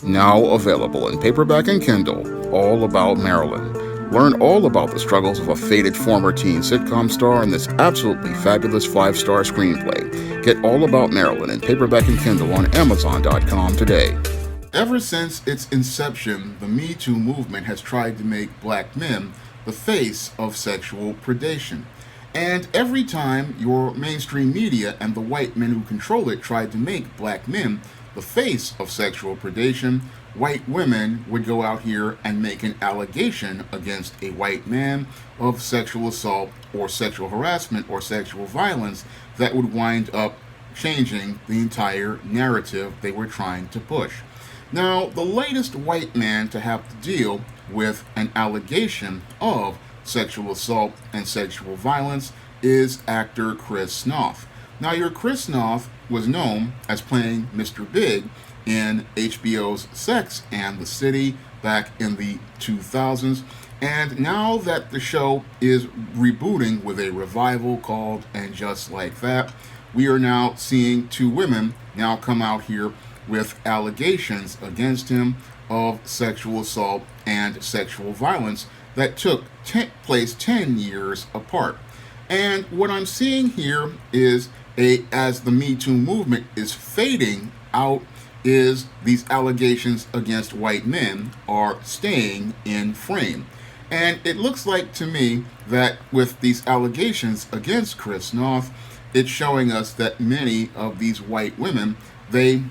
Now available in paperback and Kindle, All About Marilyn. Learn all about the struggles of a faded former teen sitcom star in this absolutely fabulous 5-star screenplay. Get All About Marilyn in paperback and Kindle on Amazon.com today. Ever since its inception, the MeToo movement has tried to make black men the face of sexual predation. And every time your mainstream media and the white men who control it tried to make black men the face of sexual predation, white women would go out here and make an allegation against a white man of sexual assault or sexual harassment or sexual violence that would wind up changing the entire narrative they were trying to push. Now, the latest white man to have to deal with an allegation of sexual assault and sexual violence is actor Chris Noth. Now, your Chris Noth was known as playing Mr. Big in HBO's Sex and the City back in the 2000s, and now that the show is rebooting with a revival called And Just Like That, we are now seeing two women now come out here with allegations against him of sexual assault and sexual violence that took place 10 years apart. And what I'm seeing here is as the Me Too movement is fading out, is these allegations against white men are staying in frame. And it looks like to me that with these allegations against Chris Noth, it's showing us that many of these white women, they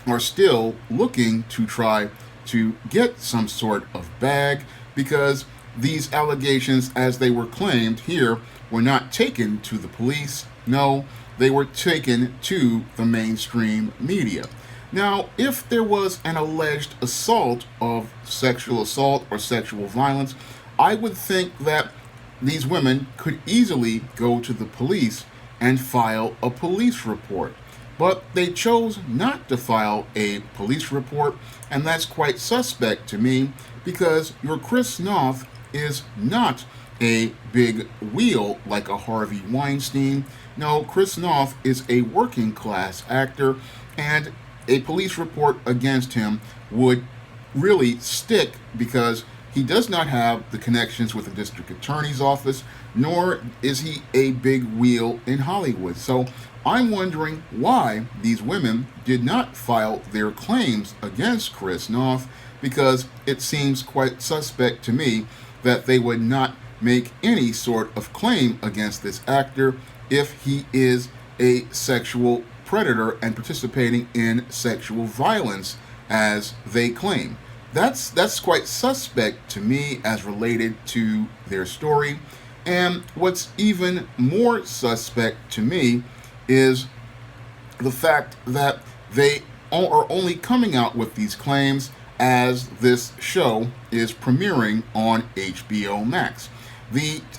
are still looking to try to get some sort of bag, because these allegations, as they were claimed here, were not taken to the police. No, they were taken to the mainstream media. Now, if there was an alleged assault or sexual violence, I would think that these women could easily go to the police and file a police report. But they chose not to file a police report, and that's quite suspect to me, because your Chris Noth is not a big wheel like a Harvey Weinstein. No, Chris Noth is a working class actor, and a police report against him would really stick because he does not have the connections with the district attorney's office, nor is he a big wheel in Hollywood. So I'm wondering why these women did not file their claims against Chris Noth, because it seems quite suspect to me that they would not make any sort of claim against this actor if he is a sexual predator and participating in sexual violence as they claim. That's quite suspect to me as related to their story. And what's even more suspect to me is the fact that they are only coming out with these claims as this show is premiering on HBO Max.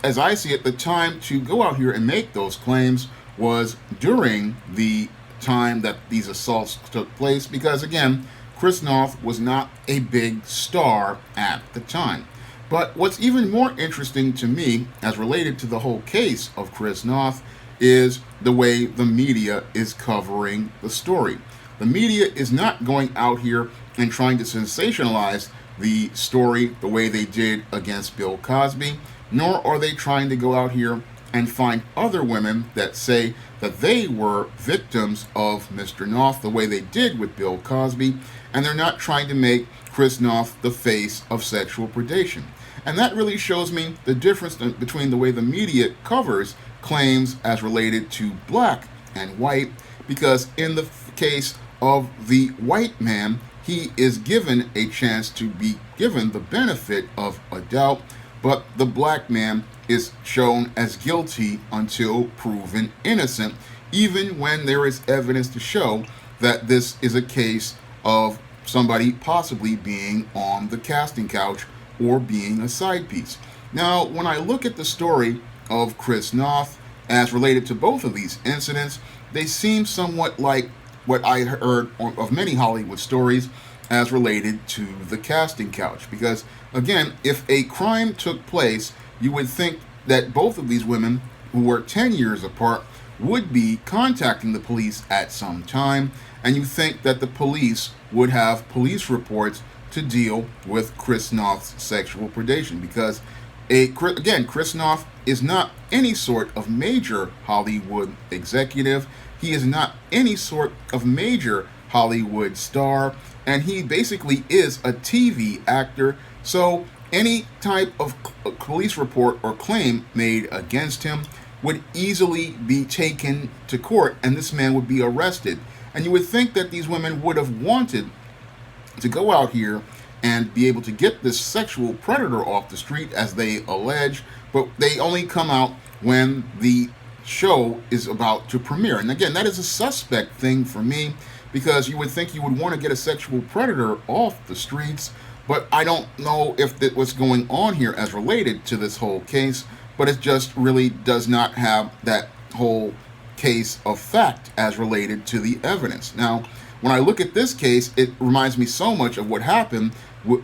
As I see it, the time to go out here and make those claims was during the time that these assaults took place, because again, Chris Noth was not a big star at the time. But what's even more interesting to me as related to the whole case of Chris Noth is the way the media is covering the story. The media is not going out here and trying to sensationalize the story the way they did against Bill Cosby, nor are they trying to go out here and find other women that say that they were victims of Mr. Noth the way they did with Bill Cosby, and they're not trying to make Chris Noth the face of sexual predation. And that really shows me the difference between the way the media covers claims as related to black and white, because in the case of the white man, he is given a chance to be given the benefit of a doubt, but the black man is shown as guilty until proven innocent, even when there is evidence to show that this is a case of somebody possibly being on the casting couch or being a side piece. Now, when I look at the story of Chris Noth as related to both of these incidents, they seem somewhat like what I heard of many Hollywood stories as related to the casting couch. Because, again, if a crime took place, you would think that both of these women, who were 10 years apart, would be contacting the police at some time, and you think that the police would have police reports to deal with Chris Noth's sexual predation, because Chris Noth is not any sort of major Hollywood executive. He is not any sort of major Hollywood star, and he basically is a TV actor. So any type of police report or claim made against him would easily be taken to court, and this man would be arrested. And you would think that these women would have wanted to go out here and be able to get this sexual predator off the street, as they allege, but they only come out when the show is about to premiere. And again, that is a suspect thing for me, because you would think you would want to get a sexual predator off the streets, but I don't know if that what's going on here as related to this whole case, but it just really does not have that whole case of fact as related to the evidence. Now, when I look at this case, it reminds me so much of what happened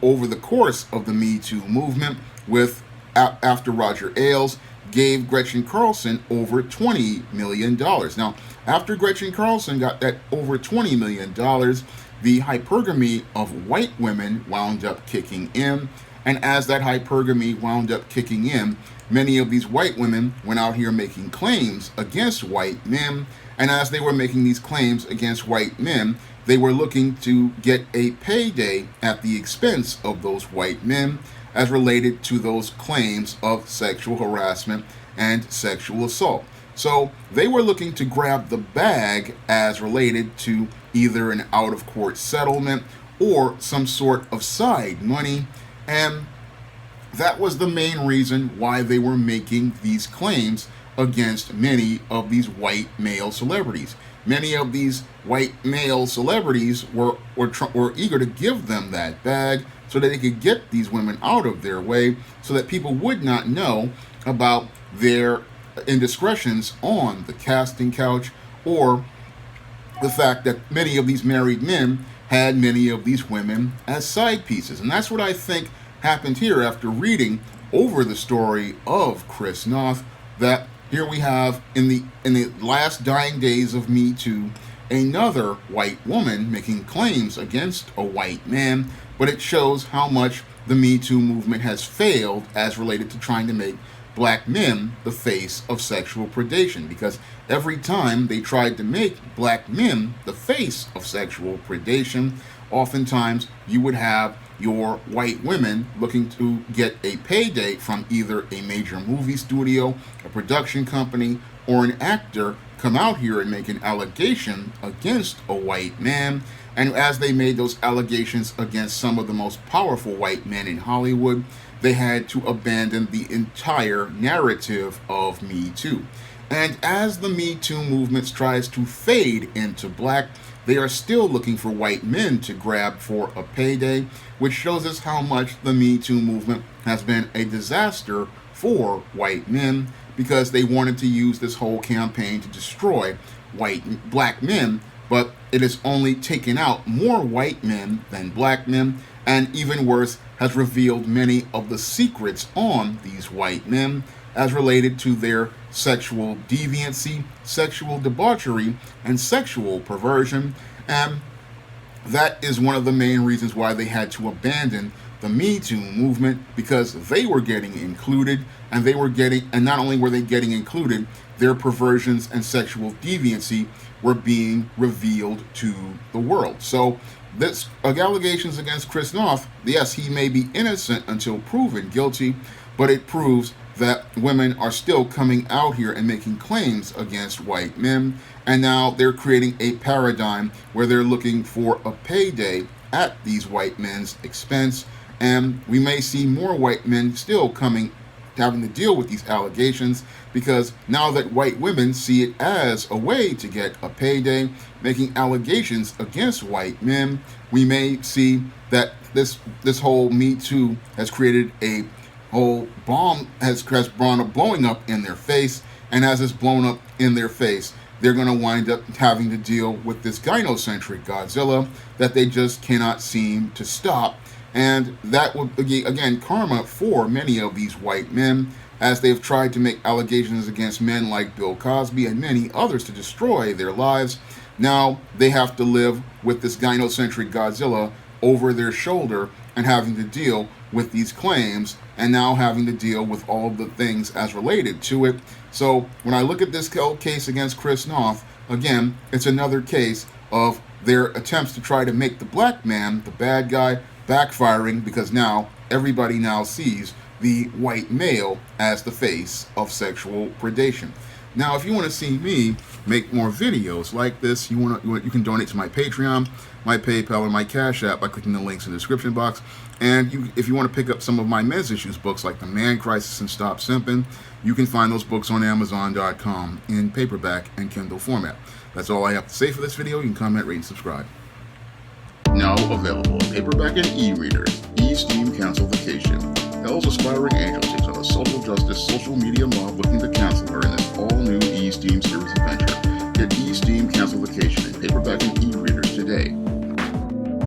over the course of the Me Too movement with after Roger Ailes gave Gretchen Carlson over $20 million. Now, after Gretchen Carlson got that over $20 million, the hypergamy of white women wound up kicking in. And as that hypergamy wound up kicking in, many of these white women went out here making claims against white men. And as they were making these claims against white men, they were looking to get a payday at the expense of those white men as related to those claims of sexual harassment and sexual assault. So they were looking to grab the bag as related to either an out-of-court settlement or some sort of side money. And that was the main reason why they were making these claims against many of these white male celebrities. Many of these white male celebrities were eager to give them that bag so that they could get these women out of their way, so that people would not know about their indiscretions on the casting couch, or the fact that many of these married men had many of these women as side pieces. And that's what I think happened here after reading over the story of Chris Noth, that here we have in the last dying days of Me Too, another white woman making claims against a white man, but it shows how much the Me Too movement has failed as related to trying to make black men the face of sexual predation, because every time they tried to make black men the face of sexual predation, oftentimes you would have your white women looking to get a payday from either a major movie studio, a production company, or an actor come out here and make an allegation against a white man. And as they made those allegations against some of the most powerful white men in Hollywood, they had to abandon the entire narrative of Me Too. And as the Me Too movement tries to fade into black, they are still looking for white men to grab for a payday, which shows us how much the Me Too movement has been a disaster for white men, because they wanted to use this whole campaign to destroy black men, but it has only taken out more white men than black men, and even worse, has revealed many of the secrets on these white men as related to their sexual deviancy, sexual debauchery, and sexual perversion. And that is one of the main reasons why they had to abandon the Me Too movement, because they were getting included, and not only were they getting included, their perversions and sexual deviancy were being revealed to the world. So this allegations against Chris Noth, yes, he may be innocent until proven guilty, but it proves that women are still coming out here and making claims against white men, and now they're creating a paradigm where they're looking for a payday at these white men's expense. And we may see more white men still having to deal with these allegations, because now that white women see it as a way to get a payday, making allegations against white men, we may see that this whole Me Too has created a whole bomb, has brought a blowing up in their face. And as it's blown up in their face, they're going to wind up having to deal with this gynocentric Godzilla that they just cannot seem to stop. And that will be, again, karma for many of these white men, as they've tried to make allegations against men like Bill Cosby and many others to destroy their lives. Now they have to live with this gynocentric Godzilla over their shoulder and having to deal with these claims and now having to deal with all of the things as related to it. So when I look at this case against Chris Noth, again, it's another case of their attempts to try to make the black man the bad guy backfiring, because now everybody now sees the white male as the face of sexual predation. Now, if you want to see me make more videos like this, you can donate to my Patreon, my PayPal, and my Cash App by clicking the links in the description box. And if you want to pick up some of my men's issues books like The Man Crisis and Stop Simping, you can find those books on Amazon.com in paperback and Kindle format. That's all I have to say for this video. You can comment, rate, and subscribe. Now available in paperback and e-readers, E-Steam Counsel Vacation. Hell's aspiring angel takes on a social justice, social media mob looking to cancel her in this all-new E-Steam series adventure. Get E-Steam Cancel Vacation in paperback and e-readers today.